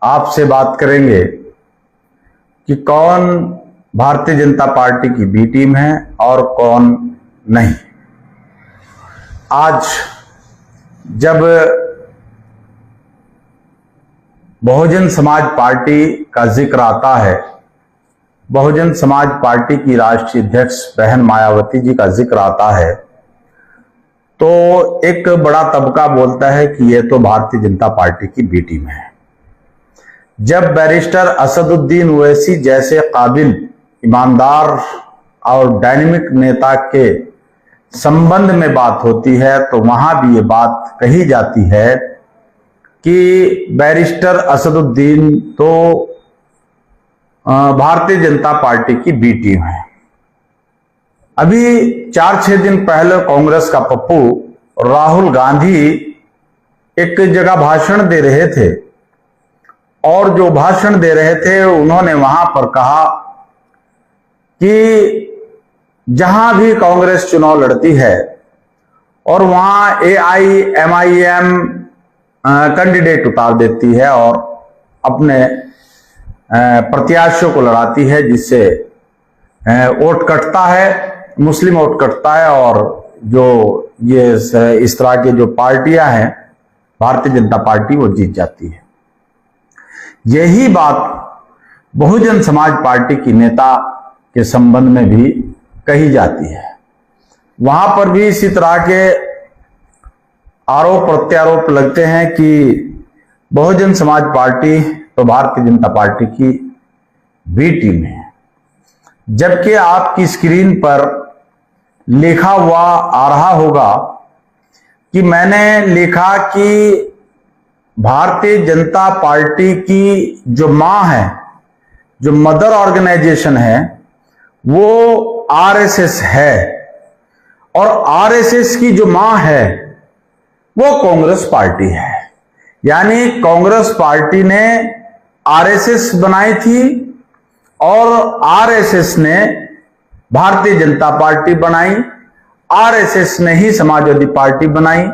आपसे बात करेंगे कि कौन भारतीय जनता पार्टी की बी टीम है और कौन नहीं। आज जब बहुजन समाज पार्टी का जिक्र आता है, बहुजन समाज पार्टी की राष्ट्रीय अध्यक्ष बहन मायावती जी का जिक्र आता है, तो एक बड़ा तबका बोलता है कि यह तो भारतीय जनता पार्टी की बी टीम है। जब बैरिस्टर असदुद्दीन ओवैसी जैसे काबिल, ईमानदार और डायनेमिक नेता के संबंध में बात होती है तो वहां भी ये बात कही जाती है कि बैरिस्टर असदुद्दीन तो भारतीय जनता पार्टी की बी टीम है। अभी 4-6 दिन पहले कांग्रेस का पप्पू राहुल गांधी एक जगह भाषण दे रहे थे और जो भाषण दे रहे थे उन्होंने वहां पर कहा कि जहां भी कांग्रेस चुनाव लड़ती है और वहां AIMIM कैंडिडेट उतार देती है और अपने प्रत्याशियों को लड़ाती है, जिससे वोट कटता है, मुस्लिम वोट कटता है और जो ये इस तरह की जो पार्टियां हैं भारतीय जनता पार्टी वो जीत जाती है। यही बात बहुजन समाज पार्टी की नेता के संबंध में भी कही जाती है। वहां पर भी इसी तरह के आरोप प्रत्यारोप लगते हैं कि बहुजन समाज पार्टी तो भारतीय जनता पार्टी की बी टीम है, जबकि आपकी स्क्रीन पर लिखा हुआ आ रहा होगा कि मैंने लिखा कि भारतीय जनता पार्टी की जो मां है, जो मदर ऑर्गेनाइजेशन है, वो RSS है और RSS की जो मां है वो कांग्रेस पार्टी है। यानी कांग्रेस पार्टी ने RSS बनाई थी और RSS ने भारतीय जनता पार्टी बनाई, RSS ने ही समाजवादी पार्टी बनाई,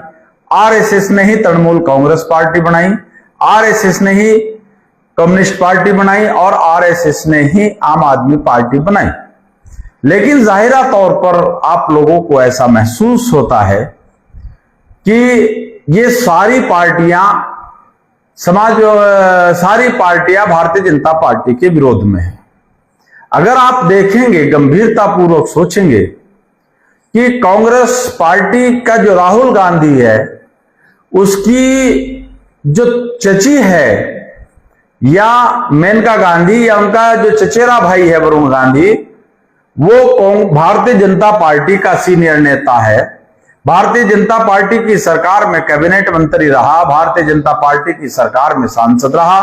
RSS ने ही तृणमूल कांग्रेस पार्टी बनाई, RSS ने ही कम्युनिस्ट पार्टी बनाई और RSS ने ही आम आदमी पार्टी बनाई। लेकिन जाहिरा तौर पर आप लोगों को ऐसा महसूस होता है कि ये सारी पार्टियां भारतीय जनता पार्टी के विरोध में है। अगर आप देखेंगे, गंभीरतापूर्वक सोचेंगे कि कांग्रेस पार्टी का जो राहुल गांधी है, उसकी जो चची है या मेनका गांधी या उनका जो चचेरा भाई है वरुण गांधी, वो भारतीय जनता पार्टी का सीनियर नेता है, भारतीय जनता पार्टी की सरकार में कैबिनेट मंत्री रहा, भारतीय जनता पार्टी की सरकार में सांसद रहा,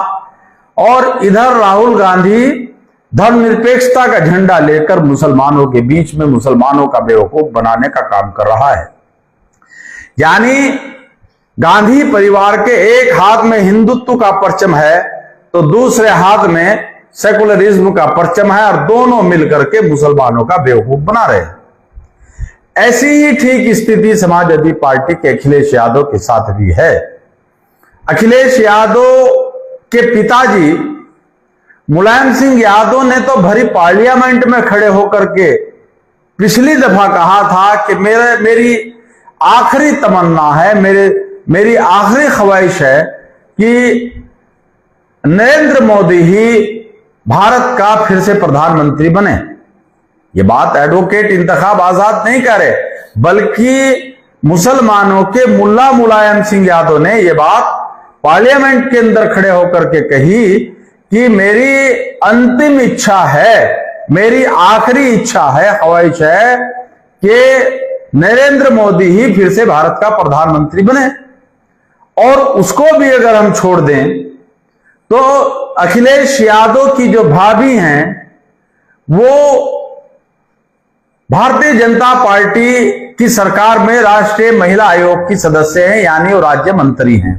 और इधर राहुल गांधी धर्मनिरपेक्षता का झंडा लेकर मुसलमानों के बीच में मुसलमानों का बेवकूफ बनाने का काम कर रहा है। यानी गांधी परिवार के एक हाथ में हिंदुत्व का परचम है तो दूसरे हाथ में सेकुलरिज्म का परचम है और दोनों मिलकर के मुसलमानों का बेवकूफ बना रहे हैं। ऐसी ही ठीक स्थिति समाजवादी पार्टी के अखिलेश यादव के साथ भी है। अखिलेश यादव के पिताजी मुलायम सिंह यादव ने तो भरी पार्लियामेंट में खड़े होकर के पिछली दफा कहा था कि मेरी आखिरी तमन्ना है, मेरी आखिरी ख्वाहिश है कि नरेंद्र मोदी ही भारत का फिर से प्रधानमंत्री बने। ये बात एडवोकेट इंतखाब आजाद नहीं कह रहे, बल्कि मुसलमानों के मुल्ला मुलायम सिंह यादव ने यह बात पार्लियामेंट के अंदर खड़े होकर के कही कि मेरी अंतिम इच्छा है, मेरी आखिरी इच्छा है, ख्वाहिश है कि नरेंद्र मोदी ही फिर से भारत का प्रधानमंत्री बने। और उसको भी अगर हम छोड़ दें तो अखिलेश यादव की जो भाभी हैं वो भारतीय जनता पार्टी की सरकार में राष्ट्रीय महिला आयोग की सदस्य हैं, यानी वो राज्य मंत्री हैं,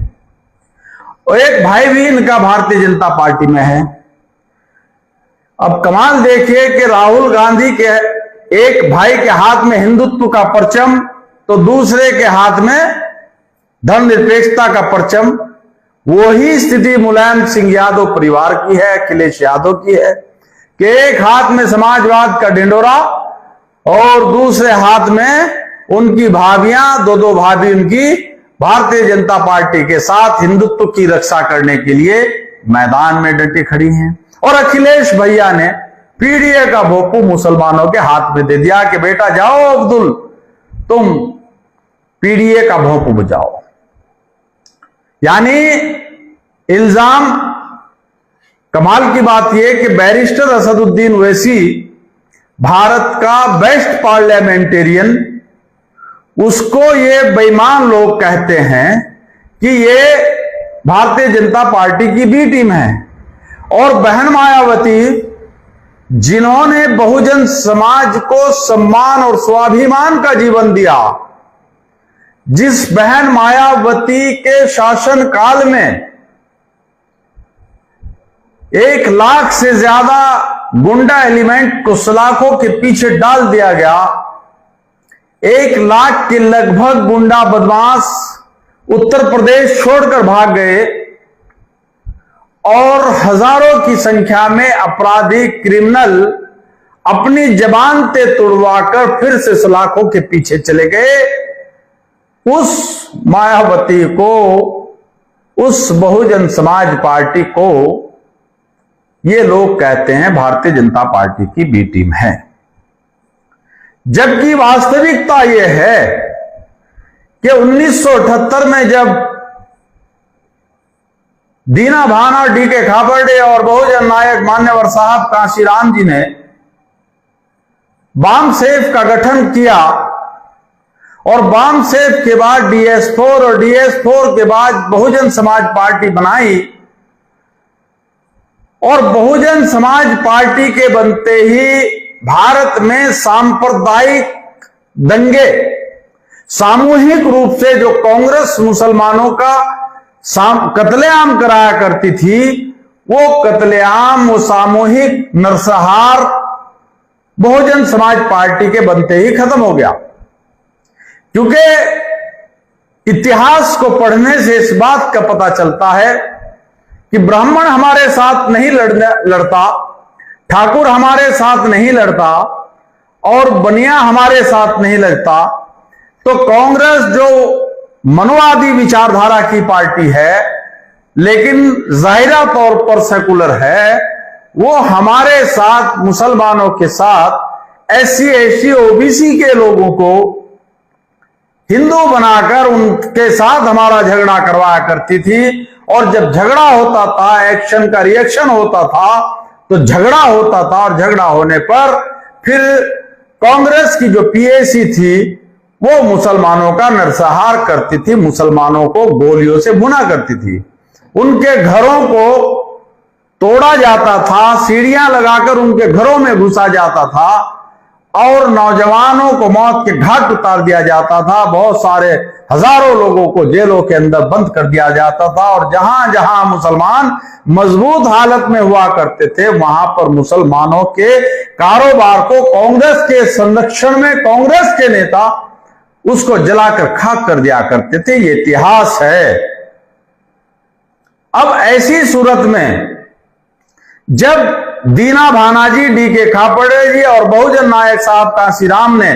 और एक भाई भी इनका भारतीय जनता पार्टी में है। अब कमाल देखिए कि राहुल गांधी के एक भाई के हाथ में हिंदुत्व का परचम तो दूसरे के हाथ में धर्मनिरपेक्षता का परचम, वही स्थिति मुलायम सिंह यादव परिवार की है, अखिलेश यादव की है कि एक हाथ में समाजवाद का ढिंडोरा और दूसरे हाथ में उनकी भाभियां, दो भाभी उनकी भारतीय जनता पार्टी के साथ हिंदुत्व की रक्षा करने के लिए मैदान में डटी खड़ी हैं। और अखिलेश भैया ने पीडीए का भोपू मुसलमानों के हाथ में दे दिया कि बेटा जाओ अब्दुल, तुम पीडीए का भोपू बजाओ। यानी इल्जाम, कमाल की बात यह कि बैरिस्टर असदुद्दीन ओवैसी भारत का बेस्ट पार्लियामेंटेरियन, उसको ये बेईमान लोग कहते हैं कि ये भारतीय जनता पार्टी की बी टीम है। और बहन मायावती, जिन्होंने बहुजन समाज को सम्मान और स्वाभिमान का जीवन दिया, जिस बहन मायावती के शासन काल में 1 लाख से ज्यादा गुंडा एलिमेंट को सलाखों के पीछे डाल दिया गया, 1 लाख के लगभग गुंडा बदमाश उत्तर प्रदेश छोड़कर भाग गए और हजारों की संख्या में अपराधी क्रिमिनल अपनी जबानते तुड़वाकर फिर से सलाखों के पीछे चले गए। उस मायावती को, उस बहुजन समाज पार्टी को ये लोग कहते हैं भारतीय जनता पार्टी की बी टीम है। जबकि वास्तविकता यह है कि 1978 में जब दीना भान और डीके खाबड़े और बहुजन नायक मान्यवर साहब कांशीराम जी ने बामसेफ का गठन किया और बामसेफ के बाद DS4 और DS4 के बाद बहुजन समाज पार्टी बनाई, और बहुजन समाज पार्टी के बनते ही भारत में सांप्रदायिक दंगे, सामूहिक रूप से जो कांग्रेस मुसलमानों का कत्लेआम कराया करती थी, वो कत्लेआम, वो सामूहिक नरसंहार बहुजन समाज पार्टी के बनते ही खत्म हो गया। क्योंकि इतिहास को पढ़ने से इस बात का पता चलता है कि ब्राह्मण हमारे साथ नहीं लड़ता, ठाकुर हमारे साथ नहीं लड़ता और बनिया हमारे साथ नहीं लड़ता, तो कांग्रेस जो मनोवादी विचारधारा की पार्टी है लेकिन जाहिरा तौर पर सेकुलर है, वो हमारे साथ, मुसलमानों के साथ, SC ST OBC के लोगों को हिंदू बनाकर उनके साथ हमारा झगड़ा करवाया करती थी। और जब झगड़ा होता था, एक्शन का रिएक्शन होता था, तो झगड़ा होता था और झगड़ा होने पर फिर कांग्रेस की जो PAC थी वो मुसलमानों का नरसंहार करती थी, मुसलमानों को गोलियों से भुना करती थी, उनके घरों को तोड़ा जाता था, सीढ़ियां लगाकर उनके घरों में घुसा जाता था और नौजवानों को मौत के घाट उतार दिया जाता था। बहुत सारे हजारों लोगों को जेलों के अंदर बंद कर दिया जाता था और जहां जहां मुसलमान मजबूत हालत में हुआ करते थे, वहां पर मुसलमानों के कारोबार को कांग्रेस के संरक्षण में कांग्रेस के नेता उसको जलाकर खाक कर दिया करते थे। ये इतिहास है। अब ऐसी सूरत में जब दीना भानाजी, डीके खापड़े जी और बहुजन नायक साहब कांशीराम ने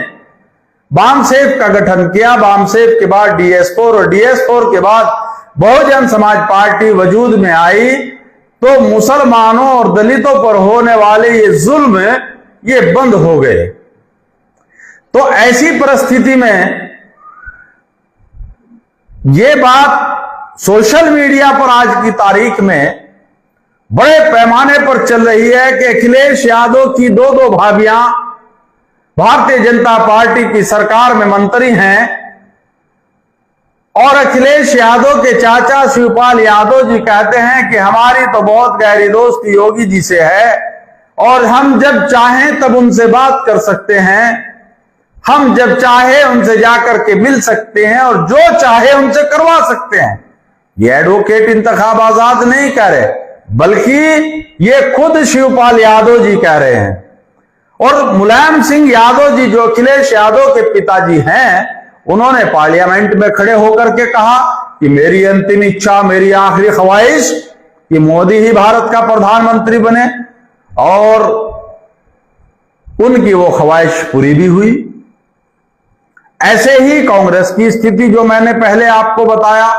बामसेफ का गठन किया, बामसेफ के बाद DS4 और DS4 के बाद बहुजन समाज पार्टी वजूद में आई, तो मुसलमानों और दलितों पर होने वाले ये जुल्म ये बंद हो गए। तो ऐसी परिस्थिति में ये बात सोशल मीडिया पर आज की तारीख में बड़े पैमाने पर चल रही है कि अखिलेश यादव की दो भाभियां भारतीय जनता पार्टी की सरकार में मंत्री हैं और अखिलेश यादव के चाचा शिवपाल यादव जी कहते हैं कि हमारी तो बहुत गहरी दोस्ती योगी जी से है और हम जब चाहें तब उनसे बात कर सकते हैं, हम जब चाहे उनसे जाकर के मिल सकते हैं और जो चाहे उनसे करवा सकते हैं। ये एडवोकेट इंतखाब आजाद नहीं कह रहे, बल्कि ये खुद शिवपाल यादव जी कह रहे हैं। और मुलायम सिंह यादव जी जो अखिलेश यादव के पिताजी हैं, उन्होंने पार्लियामेंट में खड़े होकर के कहा कि मेरी अंतिम इच्छा, मेरी आखिरी ख्वाहिश कि मोदी ही भारत का प्रधानमंत्री बने, और उनकी वो ख्वाहिश पूरी भी हुई। ऐसे ही कांग्रेस की स्थिति जो मैंने पहले आपको बताया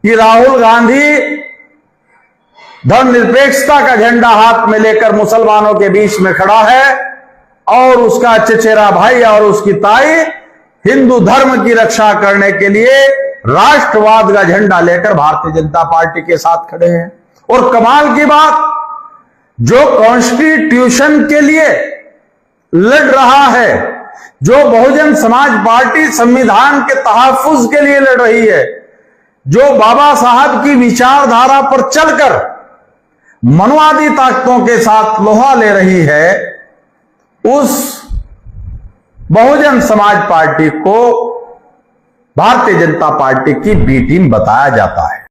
कि राहुल गांधी धर्मनिरपेक्षता का झंडा हाथ में लेकर मुसलमानों के बीच में खड़ा है, और उसका चचेरा भाई और उसकी ताई हिंदू धर्म की रक्षा करने के लिए राष्ट्रवाद का झंडा लेकर भारतीय जनता पार्टी के साथ खड़े हैं। और कमाल की बात, जो कॉन्स्टिट्यूशन के लिए लड़ रहा है, जो बहुजन समाज पार्टी संविधान के तहफ्फुज के लिए लड़ रही है, जो बाबा साहब की विचारधारा पर चलकर मनुवादी ताकतों के साथ लोहा ले रही है, उस बहुजन समाज पार्टी को भारतीय जनता पार्टी की बी टीम बताया जाता है।